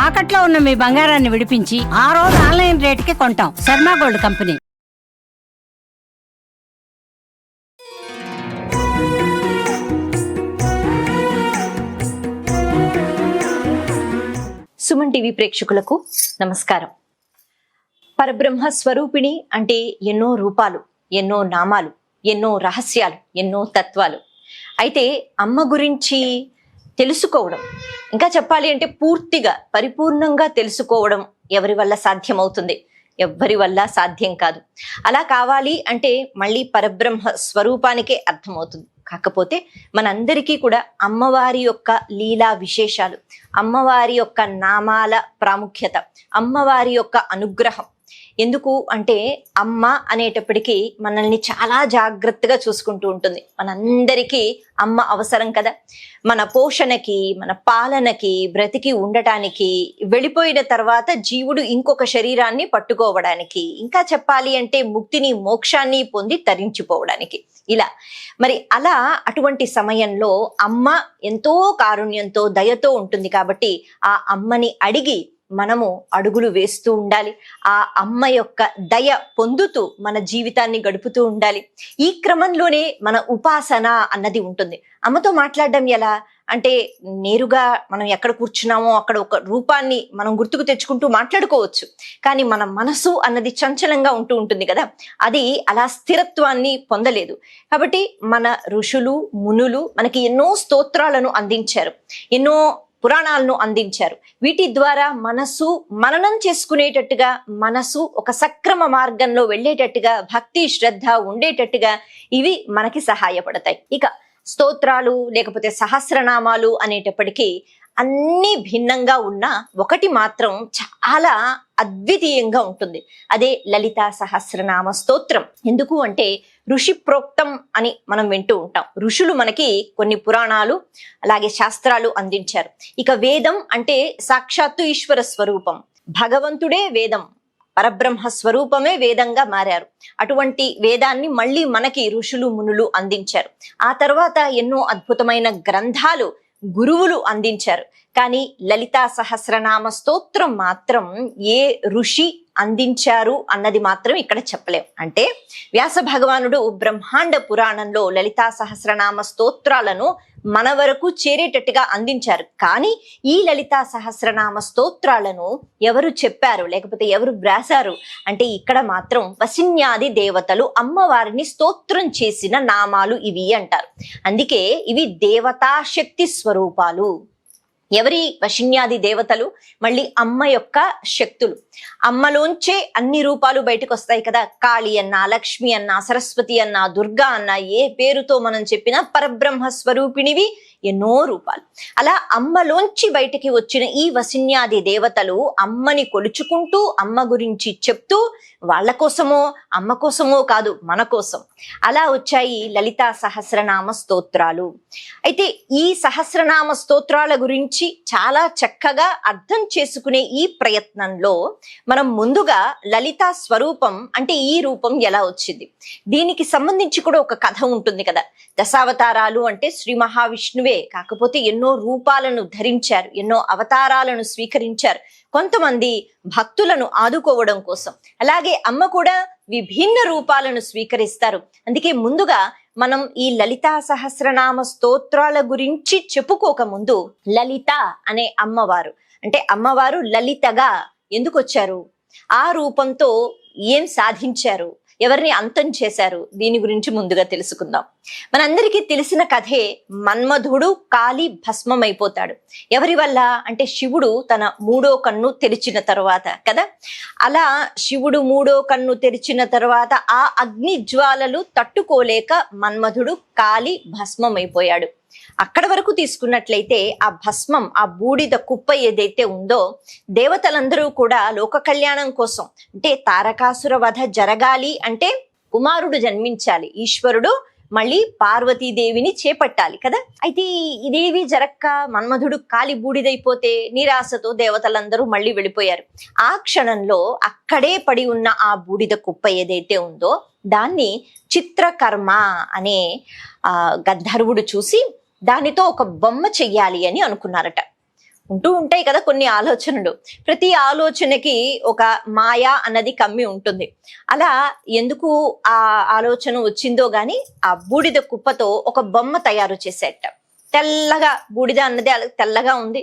తాకట్లో ఉన్న మీ బంగారాన్ని విడిపించి ఆ రోజు ఆన్లైన్ రేటుకి కొంటాం. Sharma gold company. Suman TV ప్రేక్షకులకు నమస్కారం. పరబ్రహ్మ స్వరూపిణి అంటే ఎన్నో రూపాలు, ఎన్నో నామాలు, ఎన్నో రహస్యాలు, ఎన్నో తత్వాలు. అయితే అమ్మ గురించి తెలుసుకోవడం, ఇంకా చెప్పాలి అంటే పూర్తిగా పరిపూర్ణంగా తెలుసుకోవడం ఎవరి వల్ల సాధ్యమవుతుంది? ఎవ్వరి వల్ల సాధ్యం కాదు. అలా కావాలి అంటే మళ్ళీ పరబ్రహ్మ స్వరూపానికే అర్థమవుతుంది. కాకపోతే మనందరికీ కూడా అమ్మవారి యొక్క లీలా విశేషాలు, అమ్మవారి యొక్క నామాల ప్రాముఖ్యత, అమ్మవారి యొక్క అనుగ్రహం. ఎందుకు అంటే అమ్మ అనేటప్పటికీ మనల్ని చాలా జాగ్రత్తగా చూసుకుంటూ ఉంటుంది. మనందరికీ అమ్మ అవసరం కదా. మన పోషణకి, మన పాలనకి, బ్రతికి ఉండటానికి, వెళ్ళిపోయిన తర్వాత జీవుడు ఇంకొక శరీరాన్ని పట్టుకోవడానికి, ఇంకా చెప్పాలి అంటే ముక్తిని, మోక్షాన్ని పొంది తరించిపోవడానికి. ఇలా మరి అలా అటువంటి సమయంలో అమ్మ ఎంతో కారుణ్యంతో, దయతో ఉంటుంది. కాబట్టి ఆ అమ్మని అడిగి మనము అడుగులు వేస్తూ ఉండాలి. ఆ అమ్మ యొక్క దయ పొందుతూ మన జీవితాన్ని గడుపుతూ ఉండాలి. ఈ క్రమంలోనే మన ఉపాసన అన్నది ఉంటుంది. అమ్మతో మాట్లాడడం ఎలా అంటే, నేరుగా మనం ఎక్కడ కూర్చున్నామో అక్కడ ఒక రూపాన్ని మనం గుర్తుకు తెచ్చుకుంటూ మాట్లాడుకోవచ్చు. కానీ మన మనసు అన్నది చంచలంగా ఉంటూ ఉంటుంది కదా, అది అలా స్థిరత్వాన్ని పొందలేదు. కాబట్టి మన ఋషులు, మునులు మనకి ఎన్నో స్తోత్రాలను అందించారు, ఎన్నో పురాణాలను అందించారు. వీటి ద్వారా మనసు మననం చేసుకునేటట్టుగా, మనసు ఒక సక్రమ మార్గంలో వెళ్ళేటట్టుగా, భక్తి శ్రద్ధ ఉండేటట్టుగా ఇవి మనకి సహాయపడతాయి. ఇక స్తోత్రాలు లేకపోతే సహస్రనామాలు అనేటప్పటికీ అన్ని భిన్నంగా ఉన్న ఒకటి మాత్రం చాలా అద్వితీయంగా ఉంటుంది. అదే లలితా సహస్రనామ స్తోత్రం. ఎందుకు అంటే ఋషి ప్రోక్తం అని మనం వింటూ ఉంటాం. ఋషులు మనకి కొన్ని పురాణాలు అలాగే శాస్త్రాలు అందించారు. ఇక వేదం అంటే సాక్షాత్తు ఈశ్వర స్వరూపం, భగవంతుడే వేదం, పరబ్రహ్మ స్వరూపమే వేదంగా మారారు. అటువంటి వేదాన్ని మళ్ళీ మనకి ఋషులు, మునులు అందించారు. ఆ తర్వాత ఎన్నో అద్భుతమైన గ్రంథాలు గురువులు అందించారు. కానీ లలితా సహస్రనామ స్తోత్రం మాత్రం ఏ ఋషి అందించారు అన్నది మాత్రం ఇక్కడ చెప్పలేం. అంటే వ్యాస భగవానుడు బ్రహ్మాండ పురాణంలో లలితా సహస్రనామ స్తోత్రాలను మన వరకు చేరేటట్టుగా అందించారు. కానీ ఈ లలితా సహస్రనామ స్తోత్రాలను ఎవరు చెప్పారు లేకపోతే ఎవరు వ్రాసారు అంటే ఇక్కడ మాత్రం వసిన్యాది దేవతలు అమ్మవారిని స్తోత్రం చేసిన నామాలు ఇవి అంటారు. అందుకే ఇవి దేవతా శక్తి స్వరూపాలు. ఎవరి వశిన్యాది దేవతలు? మళ్ళీ అమ్మ యొక్క శక్తులు. అమ్మలోంచే అన్ని రూపాలు బయటకు వస్తాయి కదా. కాళీ అన్న, లక్ష్మి అన్న, సరస్వతి అన్న, దుర్గా అన్న, ఏ పేరుతో మనం చెప్పినా పరబ్రహ్మ స్వరూపిణివి ఎన్నో రూపాలు. అలా అమ్మలోంచి బయటికి వచ్చిన ఈ వసిన్యాది దేవతలు అమ్మని కొలుచుకుంటూ, అమ్మ గురించి చెప్తూ, వాళ్ళ కోసమో అమ్మ కోసమో కాదు, మన కోసం అలా వచ్చాయి లలితా సహస్రనామ స్తోత్రాలు. అయితే ఈ సహస్రనామ స్తోత్రాల గురించి చాలా చక్కగా అర్థం చేసుకునే ఈ ప్రయత్నంలో మనం ముందుగా లలితా స్వరూపం అంటే ఈ రూపం ఎలా వచ్చింది, దీనికి సంబంధించి కూడా ఒక కథ ఉంటుంది కదా. దశావతారాలు అంటే శ్రీ మహావిష్ణువే, కాకపోతే ఎన్నో రూపాలను ధరించారు, ఎన్నో అవతారాలను స్వీకరించారు. కొంతమంది భక్తులను ఆదుకోవడం కోసం, అలాగే అమ్మ కూడా విభిన్న రూపాలను స్వీకరిస్తారు. అందుకే ముందుగా మనం ఈ లలితా సహస్రనామ స్తోత్రాల గురించి చెప్పుకోక ముందు లలిత అనే అమ్మవారు అంటే అమ్మవారు లలితగా ఎందుకు వచ్చారు, ఆ రూపంతో ఏం సాధించారు, ఎవరిని అంతం చేశారు, దీని గురించి ముందుగా తెలుసుకుందాం. మనందరికీ తెలిసిన కథే, మన్మధుడు కాలి భస్మమైపోతాడు. ఎవరి వల్ల అంటే శివుడు తన మూడో కన్ను తెరిచిన తరువాత కదా. అలా శివుడు మూడో కన్ను తెరిచిన తరువాత ఆ అగ్ని జ్వాలలు తట్టుకోలేక మన్మధుడు కాలి భస్మమైపోయాడు. అక్కడ వరకు తీసుకున్నట్లయితే ఆ భస్మం, ఆ బూడిద కుప్ప ఏదైతే ఉందో, దేవతలందరూ కూడా లోక కళ్యాణం కోసం అంటే తారకాసుర వధ జరగాలి అంటే కుమారుడు జన్మించాలి, ఈశ్వరుడు మళ్ళీ పార్వతీదేవిని చేపట్టాలి కదా. అయితే ఇదేవి జరక్క మన్మధుడు కాలి బూడిదైపోతే నిరాశతో దేవతలందరూ మళ్ళీ వెళ్ళిపోయారు. ఆ క్షణంలో అక్కడే పడి ఉన్న ఆ బూడిద కుప్ప ఏదైతే ఉందో దాన్ని చిత్రకర్మ అనే గంధర్వుడు చూసి దానితో ఒక బొమ్మ చెయ్యాలి అని అనుకున్నారట. ఉంటూ ఉంటాయి కదా కొన్ని ఆలోచనలు. ప్రతి ఆలోచనకి ఒక మాయ అన్నది కమ్మి ఉంటుంది. అలా ఎందుకు ఆ ఆలోచన వచ్చిందో గాని ఆ బూడిద కుప్పతో ఒక బొమ్మ తయారు చేసేట. తెల్లగా బూడిద అన్నది తెల్లగా ఉంది.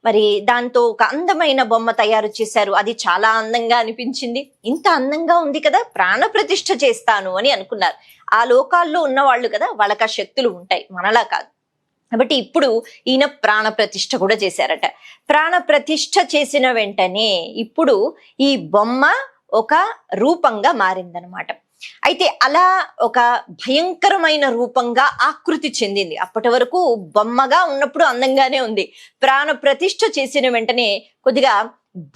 మరి దాంతో ఒక అందమైన బొమ్మ తయారు చేశారు. అది చాలా అందంగా అనిపించింది. ఇంత అందంగా ఉంది కదా, ప్రాణ ప్రతిష్ఠ చేస్తాను అని అనుకున్నారు. ఆ లోకాల్లో ఉన్న వాళ్ళు కదా, వాళ్ళకి ఆ శక్తులు ఉంటాయి, మనలా కాదు. కాబట్టి ఇప్పుడు ఈయన ప్రాణ ప్రతిష్ఠ కూడా చేశారట. ప్రాణ ప్రతిష్ఠ చేసిన వెంటనే ఇప్పుడు ఈ బొమ్మ ఒక రూపంగా మారిందనమాట. అయితే అలా ఒక భయంకరమైన రూపంగా ఆకృతి చెందింది. అప్పటి వరకు బొమ్మగా ఉన్నప్పుడు అందంగానే ఉంది. ప్రాణ ప్రతిష్ఠ చేసిన వెంటనే కొద్దిగా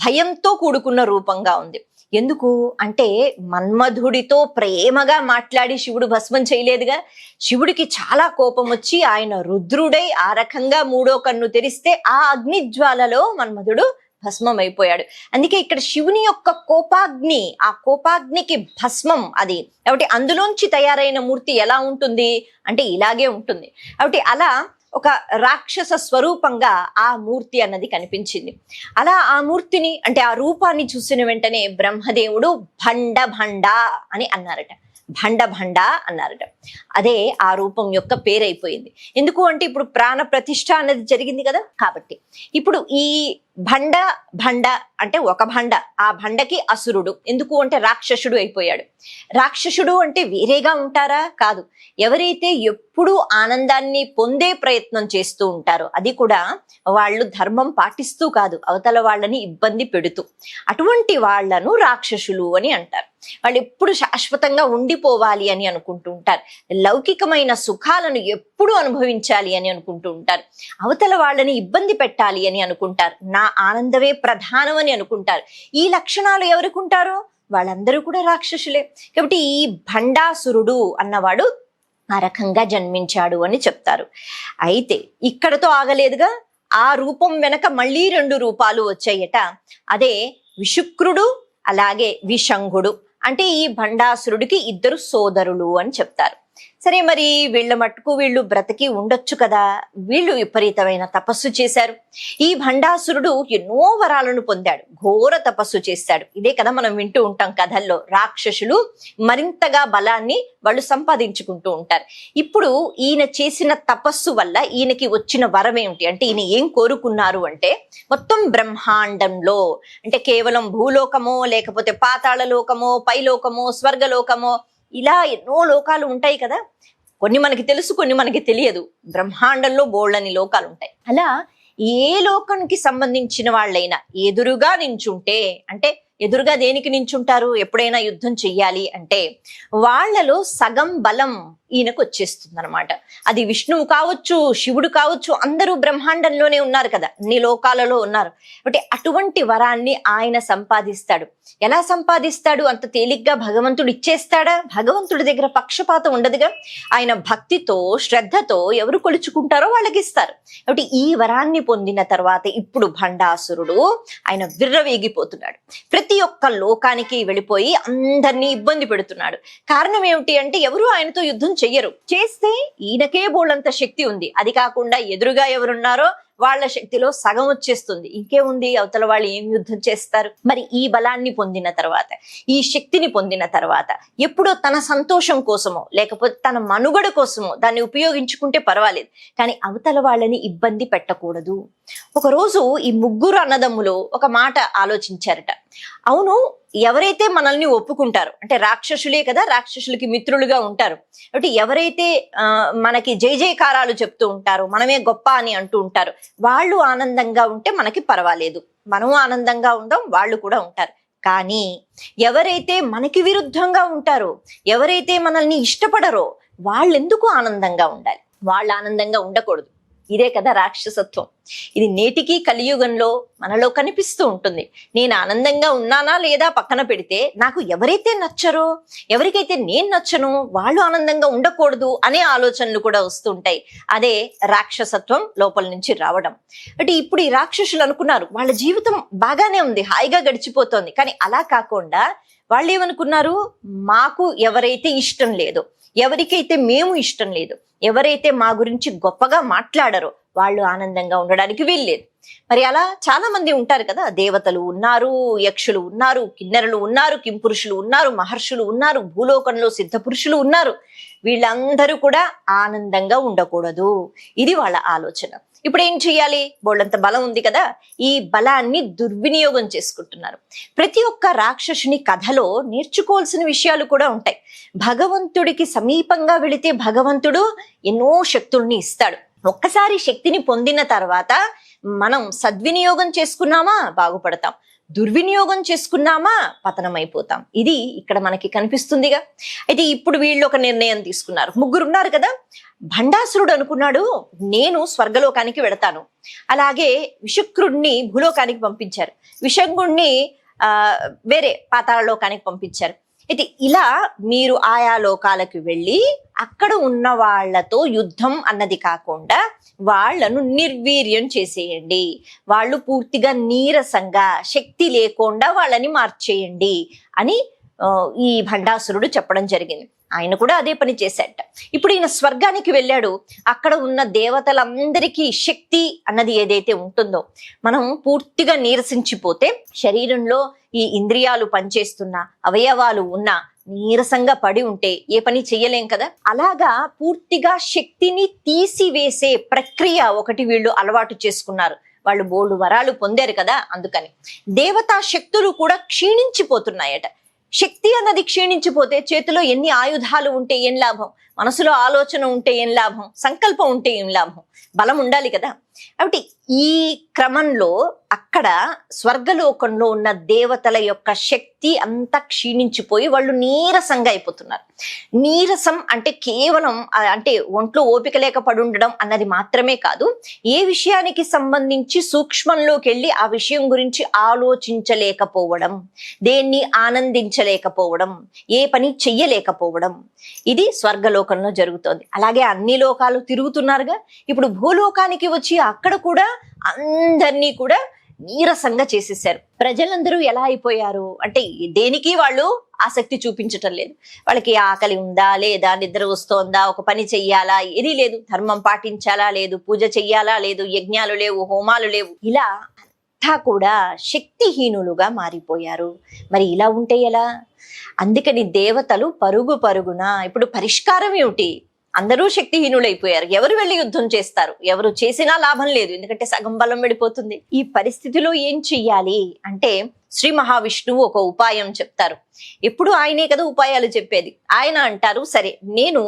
భయంతో కూడుకున్న రూపంగా ఉంది. ఎందుకు అంటే మన్మధుడితో ప్రేమగా మాట్లాడి శివుడు భస్మం చేయలేదుగా. శివుడికి చాలా కోపం వచ్చి ఆయన రుద్రుడై ఆ రకంగా మూడో కన్ను తెరిస్తే ఆ అగ్నిజ్వాలలో మన్మధుడు భస్మం అయిపోయాడు. అందుకే ఇక్కడ శివుని యొక్క కోపాగ్ని, ఆ కోపాగ్నికి భస్మం అది. కాబట్టి అందులోంచి తయారైన మూర్తి ఎలా ఉంటుంది అంటే ఇలాగే ఉంటుంది. కాబట్టి అలా ఒక రాక్షస స్వరూపంగా ఆ మూర్తి అన్నది కనిపించింది. అలా ఆ మూర్తిని అంటే ఆ రూపాన్ని చూసిన వెంటనే బ్రహ్మదేవుడు భండ భండ అని అన్నారట. భండ భండ అన్నారట. అదే ఆ రూపం యొక్క పేరైపోయింది. ఎందుకు అంటే ఇప్పుడు ప్రాణ ప్రతిష్ఠ అనేది జరిగింది కదా. కాబట్టి ఇప్పుడు ఈ భండ భండ అంటే ఒక భండ, ఆ భండకి అసురుడు. ఎందుకు అంటే రాక్షసుడు అయిపోయాడు. రాక్షసుడు అంటే వేరేగా ఉంటారా? కాదు. ఎవరైతే ఎప్పుడూ ఆనందాన్ని పొందే ప్రయత్నం చేస్తూ ఉంటారో, అది కూడా వాళ్ళు ధర్మం పాటిస్తూ కాదు, అవతల వాళ్ళని ఇబ్బంది పెడుతూ, అటువంటి వాళ్లను రాక్షసులు అని అంటారు. వాళ్ళు ఎప్పుడు శాశ్వతంగా ఉండిపోవాలి అని అనుకుంటూ ఉంటారు. లౌకికమైన సుఖాలను ఎప్పుడు అనుభవించాలి అని అనుకుంటూ ఉంటారు. అవతల వాళ్ళని ఇబ్బంది పెట్టాలి అని అనుకుంటారు. నా ఆనందమే ప్రధానం అని అనుకుంటారు. ఈ లక్షణాలు ఎవరికి ఉంటారో వాళ్ళందరూ కూడా రాక్షసులే. కాబట్టి ఈ భండాసురుడు అన్నవాడు ఆ రకంగా జన్మించాడు అని చెప్తారు. అయితే ఇక్కడతో ఆగలేదుగా. ఆ రూపం వెనక మళ్ళీ 2 రూపాలు వచ్చాయట. అదే విశుక్రుడు అలాగే విశంఘుడు. అంటే ఈ భండాసురుడికి 2 సోదరులు అని చెప్తారు. సరే, మరి వీళ్ళ మట్టుకు వీళ్ళు బ్రతికి ఉండొచ్చు కదా. వీళ్ళు విపరీతమైన తపస్సు చేశారు. ఈ భండాసురుడు ఎన్నో వరాలను పొందాడు, ఘోర తపస్సు చేశాడు. ఇదే కదా మనం వింటూ ఉంటాం కథల్లో. రాక్షసులు మరింతగా బలాన్ని వాళ్ళు సంపాదించుకుంటూ ఉంటారు. ఇప్పుడు ఈయన చేసిన తపస్సు వల్ల ఈయనకి వచ్చిన వరం ఏమిటి అంటే, ఈయన ఏం కోరుకున్నారు అంటే, మొత్తం బ్రహ్మాండంలో అంటే కేవలం భూలోకమో లేకపోతే పాతాళ లోకమో పైలోకమో స్వర్గలోకమో ఇలా ఎన్నో లోకాలు ఉంటాయి కదా. కొన్ని మనకి తెలుసు, కొన్ని మనకి తెలియదు. బ్రహ్మాండంలో బోళ్ళని లోకాలు ఉంటాయి. అలా ఏ లోకానికి సంబంధించిన వాళ్ళైనా ఎదురుగా నించుంటే, అంటే ఎదురుగా దేనికి నించుంటారు ఎప్పుడైనా యుద్ధం చెయ్యాలి అంటే, వాళ్లలో సగం బలం ఈయనకు వచ్చేస్తుంది అనమాట. అది విష్ణువు కావచ్చు, శివుడు కావచ్చు, అందరూ బ్రహ్మాండంలోనే ఉన్నారు కదా, అన్ని లోకాలలో ఉన్నారు. అంటే అటువంటి వరాన్ని ఆయన సంపాదిస్తాడు. ఎలా సంపాదిస్తాడు? అంత తేలిగ్గా భగవంతుడు ఇచ్చేస్తాడా? భగవంతుడి దగ్గర పక్షపాతం ఉండదుగా. ఆయన భక్తితో శ్రద్ధతో ఎవరు కొలుచుకుంటారో వాళ్ళకి ఇస్తారు. కాబట్టి ఈ వరాన్ని పొందిన తర్వాత ఇప్పుడు భండాసురుడు ఆయన విర్రవేగిపోతున్నాడు. ప్రతి ఒక్క లోకానికి వెళ్ళిపోయి అందరినీ ఇబ్బంది పెడుతున్నాడు. కారణం ఏమిటి అంటే, ఎవరు ఆయనతో యుద్ధం చెయ్యరు. చేస్తే ఈయనకే బోళ్ళంత శక్తి ఉంది. అది కాకుండా ఎదురుగా ఎవరున్నారో వాళ్ళ శక్తిలో సగం వచ్చేస్తుంది. ఇంకేముంది, అవతల వాళ్ళు ఏం యుద్ధం చేస్తారు? మరి ఈ బలాన్ని పొందిన తర్వాత, ఈ శక్తిని పొందిన తర్వాత ఎప్పుడో తన సంతోషం కోసమో లేకపోతే తన మనుగడ కోసమో దాన్ని ఉపయోగించుకుంటే పర్వాలేదు, కానీ అవతల వాళ్ళని ఇబ్బంది పెట్టకూడదు. ఒకరోజు ఈ 3 అన్నదమ్ములు ఒక మాట ఆలోచించారట. అవును, ఎవరైతే మనల్ని ఒప్పుకుంటారో, అంటే రాక్షసులే కదా, రాక్షసులకి మిత్రులుగా ఉంటారు. అంటే ఎవరైతే మనకి జై జయకారాలు చెప్తూ ఉంటారో, మనమే గొప్ప అని అంటూ ఉంటారు, వాళ్ళు ఆనందంగా ఉంటే మనకి పర్వాలేదు. మనము ఆనందంగా ఉందాం, వాళ్ళు కూడా ఉంటారు. కానీ ఎవరైతే మనకి విరుద్ధంగా ఉంటారో, ఎవరైతే మనల్ని ఇష్టపడరో, వాళ్ళెందుకు ఆనందంగా ఉండాలి? వాళ్ళు ఆనందంగా ఉండకూడదు. ఇదే కదా రాక్షసత్వం. ఇది నేటికి కలియుగంలో మనలో కనిపిస్తూ ఉంటుంది. నేను ఆనందంగా ఉన్నానా లేదా పక్కన పెడితే, నాకు ఎవరైతే నచ్చరో, ఎవరికైతే నేను నచ్చను, వాళ్ళు ఆనందంగా ఉండకూడదు అనే ఆలోచనలు కూడా వస్తుంటాయి. అదే రాక్షసత్వం లోపల నుంచి రావడం. అంటే ఇప్పుడు ఈ రాక్షసులు అనుకున్నారు వాళ్ళ జీవితం బాగానే ఉంది, హాయిగా గడిచిపోతోంది. కానీ అలా కాకుండా వాళ్ళు ఏమనుకున్నారు, మాకు ఎవరైతే ఇష్టం లేదో, ఎవరికైతే మేము ఇష్టం లేదు, ఎవరైతే మా గురించి గొప్పగా మాట్లాడరో వాళ్ళు ఆనందంగా ఉండడానికి వీల్లేదు. మరి అలా చాలా మంది ఉంటారు కదా, దేవతలు ఉన్నారు, యక్షులు ఉన్నారు, కిన్నెరలు ఉన్నారు, కింపురుషులు ఉన్నారు, మహర్షులు ఉన్నారు, భూలోకంలో సిద్ధ పురుషులు ఉన్నారు. వీళ్ళందరూ కూడా ఆనందంగా ఉండకూడదు, ఇది వాళ్ళ ఆలోచన. ఇప్పుడు ఏం చెయ్యాలి? బోళ్ళంత బలం ఉంది కదా, ఈ బలాన్ని దుర్వినియోగం చేసుకుంటున్నారు. ప్రతి ఒక్క రాక్షసుని కథలో నేర్చుకోవాల్సిన విషయాలు కూడా ఉంటాయి. భగవంతుడికి సమీపంగా వెళితే భగవంతుడు ఎన్నో శక్తుల్ని ఇస్తాడు. ఒక్కసారి శక్తిని పొందిన తర్వాత మనం సద్వినియోగం చేసుకున్నామా బాగుపడతాం, దుర్వినియోగం చేసుకున్నామా పతనమైపోతాం. ఇది ఇక్కడ మనకి కనిపిస్తుందిగా. అయితే ఇప్పుడు వీళ్ళు ఒక నిర్ణయం తీసుకున్నారు. ముగ్గురు ఉన్నారు కదా. భండాసురుడు అనుకున్నాడు, నేను స్వర్గలోకానికి వెడతాను. అలాగే విషక్రుడిని భూలోకానికి పంపించారు, విషంగుణ్ణి వేరే పాతాళ లోకానికి పంపించారు. అయితే ఇలా మీరు ఆయా లోకాలకు వెళ్ళి అక్కడ ఉన్న వాళ్లతో యుద్ధం అన్నది కాకుండా వాళ్లను నిర్వీర్యం చేసేయండి, వాళ్ళు పూర్తిగా నీరసంగా శక్తి లేకుండా వాళ్ళని మార్చేయండి అని ఈ భండాసురుడు చెప్పడం జరిగింది. ఆయన కూడా అదే పని చేశాట. ఇప్పుడు ఈయన స్వర్గానికి వెళ్ళాడు. అక్కడ ఉన్న దేవతలందరికీ శక్తి అన్నది ఏదైతే ఉంటుందో, మనం పూర్తిగా నీరసించిపోతే శరీరంలో ఈ ఇంద్రియాలు పనిచేస్తున్నా, అవయవాలు ఉన్నా నీరసంగా పడి ఉంటే ఏ పని చెయ్యలేం కదా. అలాగా పూర్తిగా శక్తిని తీసివేసే ప్రక్రియ ఒకటి వీళ్ళు అలవాటు చేసుకున్నారు. వాళ్ళు బోల్డు వరాలు పొందారు కదా, అందుకని దేవతా శక్తులు కూడా క్షీణించిపోతున్నాయట. శక్తి అన్నది క్షీణించిపోతే చేతిలో ఎన్ని ఆయుధాలు ఉంటే ఏం లాభం, మనసులో ఆలోచన ఉంటే ఏం లాభం, సంకల్పం ఉంటే ఏం లాభం, బలం ఉండాలి కదా. కాబట్టి ఈ క్రమంలో అక్కడ స్వర్గలోకంలో ఉన్న దేవతల యొక్క శక్తి అంతా క్షీణించిపోయి వాళ్ళు నీరసంగా అయిపోతున్నారు. నీరసం అంటే కేవలం అంటే ఒంట్లో ఓపిక లేక పడి ఉండడం అన్నది మాత్రమే కాదు, ఏ విషయానికి సంబంధించి సూక్ష్మంలోకి వెళ్ళి ఆ విషయం గురించి ఆలోచించలేకపోవడం, దేన్ని ఆనందించలేకపోవడం, ఏ పని చెయ్యలేకపోవడం, ఇది స్వర్గలోకంలో జరుగుతోంది. అలాగే అన్ని లోకాలు తిరుగుతున్నారుగా. ఇప్పుడు భూలోకానికి వచ్చి అక్కడ కూడా అందరినీ కూడా నీరసంగా చేసేసారు. ప్రజలందరూ ఎలా అయిపోయారు అంటే దేనికి వాళ్ళు ఆసక్తి చూపించటం లేదు. వాళ్ళకి ఆకలి ఉందా లేదా, నిద్ర వస్తోందా, ఒక పని చెయ్యాలా, ఏదీ లేదు, ధర్మం పాటించాలా లేదు, పూజ చెయ్యాలా లేదు, యజ్ఞాలు లేవు, హోమాలు లేవు, ఇలా అంతా కూడా శక్తిహీనులుగా మారిపోయారు. మరి ఇలా ఉంటే ఎలా? అందుకని దేవతలు పరుగు పరుగున ఇప్పుడు పరిష్కారం ఏమిటి? అందరూ శక్తిహీనులైపోయారు. ఎవరు వెళ్ళి యుద్ధం చేస్తారు? ఎవరు చేసినా లాభం లేదు, ఎందుకంటే సగం బలం వెళ్ళిపోతుంది. ఈ పరిస్థితిలో ఏం చెయ్యాలి అంటే శ్రీ మహావిష్ణువు ఒక ఉపాయం చెప్తారు. ఎప్పుడు ఆయనే కదా ఉపాయాలు చెప్పేది. ఆయన అంటారు, సరే నేను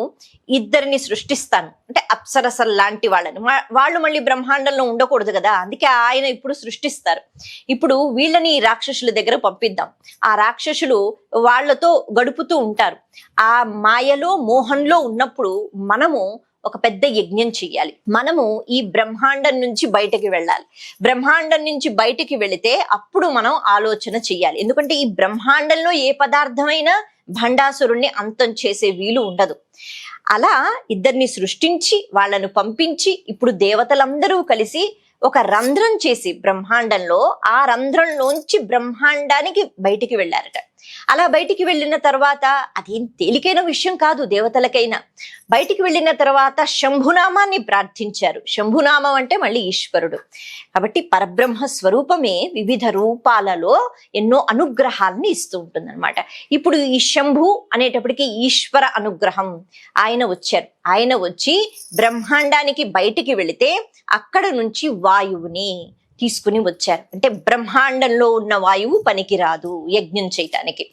ఇద్దరిని సృష్టిస్తాను, అంటే అప్సరసల్ లాంటి వాళ్ళని. వాళ్ళు మళ్ళీ బ్రహ్మాండంలో ఉండకూడదు కదా, అందుకే ఆయన ఇప్పుడు సృష్టిస్తారు. ఇప్పుడు వీళ్ళని రాక్షసుల దగ్గర పంపిద్దాం. ఆ రాక్షసులు వాళ్లతో గడుపుతూ ఉంటారు. ఆ మాయలో మోహంలో ఉన్నప్పుడు మనము ఒక పెద్ద యజ్ఞం చెయ్యాలి. మనము ఈ బ్రహ్మాండం నుంచి బయటకి వెళ్ళాలి. బ్రహ్మాండం నుంచి బయటికి వెళితే అప్పుడు మనం ఆలోచన చెయ్యాలి. ఎందుకంటే ఈ బ్రహ్మాండంలో ఏ పదార్థమైనా భండాసురుణ్ణి అంతం చేసే వీలు ఉండదు. అలా ఇద్దరిని సృష్టించి వాళ్ళను పంపించి ఇప్పుడు దేవతలందరూ కలిసి ఒక రంధ్రం చేసి బ్రహ్మాండంలో, ఆ రంధ్రంలోంచి బ్రహ్మాండానికి బయటికి వెళ్ళారట. అలా బయటికి వెళ్ళిన తర్వాత అదేం తేలికైన విషయం కాదు దేవతలకైనా. బయటికి వెళ్ళిన తర్వాత శంభునామాన్ని ప్రార్థించారు. శంభునామం అంటే మళ్ళీ ఈశ్వరుడు కాబట్టి పరబ్రహ్మ స్వరూపమే వివిధ రూపాలలో ఎన్నో అనుగ్రహాలని ఇస్తూ ఉంటుంది అనమాట. ఇప్పుడు ఈ శంభు అనేటప్పటికీ ఈశ్వర అనుగ్రహం. ఆయన వచ్చారు. ఆయన వచ్చి బ్రహ్మాండానికి బయటికి వెళితే అక్కడ నుంచి వాయువుని తీసుకుని వచ్చారు. అంటే బ్రహ్మాండంలో ఉన్న వాయువు పనికిరాదు యజ్ఞం చేయటానికి,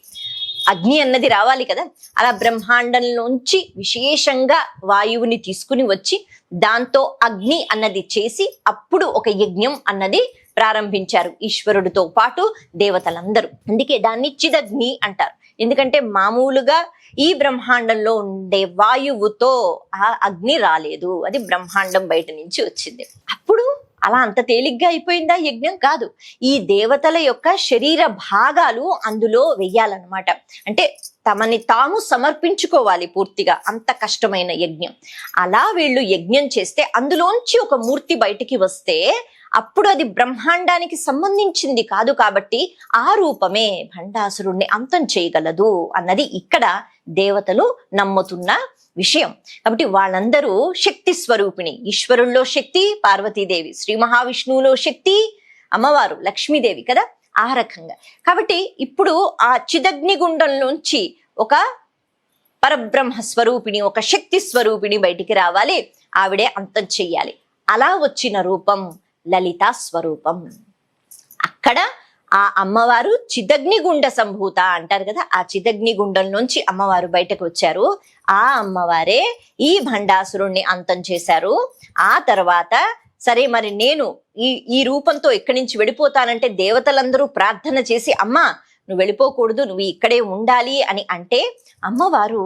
అగ్ని అన్నది రావాలి కదా. అలా బ్రహ్మాండంలోంచి విశేషంగా వాయువుని తీసుకుని వచ్చి దాంతో అగ్ని అన్నది చేసి అప్పుడు ఒక యజ్ఞం అన్నది ప్రారంభించారు ఈశ్వరుడితో పాటు దేవతలందరూ. అందుకే దాన్ని చిదగ్ని అంటారు. ఎందుకంటే మామూలుగా ఈ బ్రహ్మాండంలో ఉండే వాయువుతో ఆ అగ్ని రాలేదు, అది బ్రహ్మాండం బయట నుంచి వచ్చింది. అప్పుడు అలా అంత తేలిగ్గా అయిపోయిందా యజ్ఞం? కాదు. ఈ దేవతల యొక్క శరీర భాగాలు అందులో వెయ్యాలన్నమాట. అంటే తమని తాము సమర్పించుకోవాలి పూర్తిగా, అంత కష్టమైన యజ్ఞం. అలా వీళ్ళు యజ్ఞం చేస్తే అందులోంచి ఒక మూర్తి బయటికి వస్తే అప్పుడు అది బ్రహ్మాండానికి సంబంధించింది కాదు, కాబట్టి ఆ రూపమే భండాసురుణ్ణి అంతం చేయగలదు అన్నది ఇక్కడ దేవతలు నమ్ముతున్న విషయం. కాబట్టి వాళ్ళందరూ శక్తి స్వరూపిణి. ఈశ్వరుల్లో శక్తి పార్వతీదేవి, శ్రీ మహావిష్ణువులో శక్తి అమ్మవారు లక్ష్మీదేవి కదా, ఆ రకంగా. కాబట్టి ఇప్పుడు ఆ చిదగ్నిగుండంలోంచి ఒక పరబ్రహ్మ స్వరూపిణి, ఒక శక్తి స్వరూపిణి బయటికి రావాలి, ఆవిడే అంతం చెయ్యాలి. అలా వచ్చిన రూపం లలితా స్వరూపం. అక్కడ ఆ అమ్మవారు చిదగ్నిగుండ సంభూత అంటారు కదా, ఆ చిదగ్నిగుండంలోంచి అమ్మవారు బయటకు వచ్చారు. ఆ అమ్మవారే ఈ భండాసురుణ్ణి అంతం చేశారు. ఆ తర్వాత సరే మరి నేను ఈ రూపంతో ఇక్కడి నుంచి వెళ్ళిపోతానంటే దేవతలందరూ ప్రార్థన చేసి అమ్మా నువ్వు వెళ్ళిపోకూడదు, నువ్వు ఇక్కడే ఉండాలి అని అంటే అమ్మవారు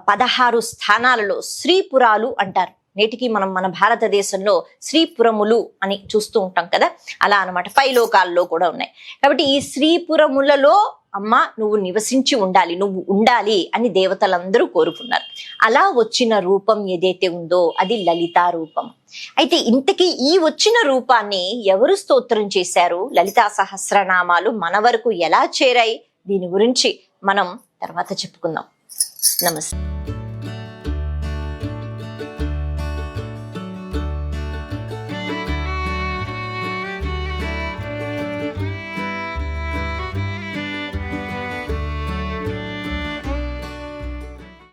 16 స్థానాలలో శ్రీపురాలు అంటారు. నేటికి మనం మన భారతదేశంలో శ్రీపురములు అని చూస్తూ ఉంటాం కదా, అలా అన్నమాట. 5 లోకాల్లో కూడా ఉన్నాయి. కాబట్టి ఈ శ్రీపురములలో అమ్మ నువ్వు నివసించి ఉండాలి, నువ్వు ఉండాలి అని దేవతలందరూ కోరుకున్నారు. అలా వచ్చిన రూపం ఏదైతే ఉందో అది లలితా రూపం. అయితే ఇంతకీ ఈ వచ్చిన రూపాన్ని ఎవరు స్తోత్రం చేశారు, లలితా సహస్రనామాలు మన వరకు ఎలా చేరాయి, దీని గురించి మనం తర్వాత చెప్పుకుందాం. నమస్తే.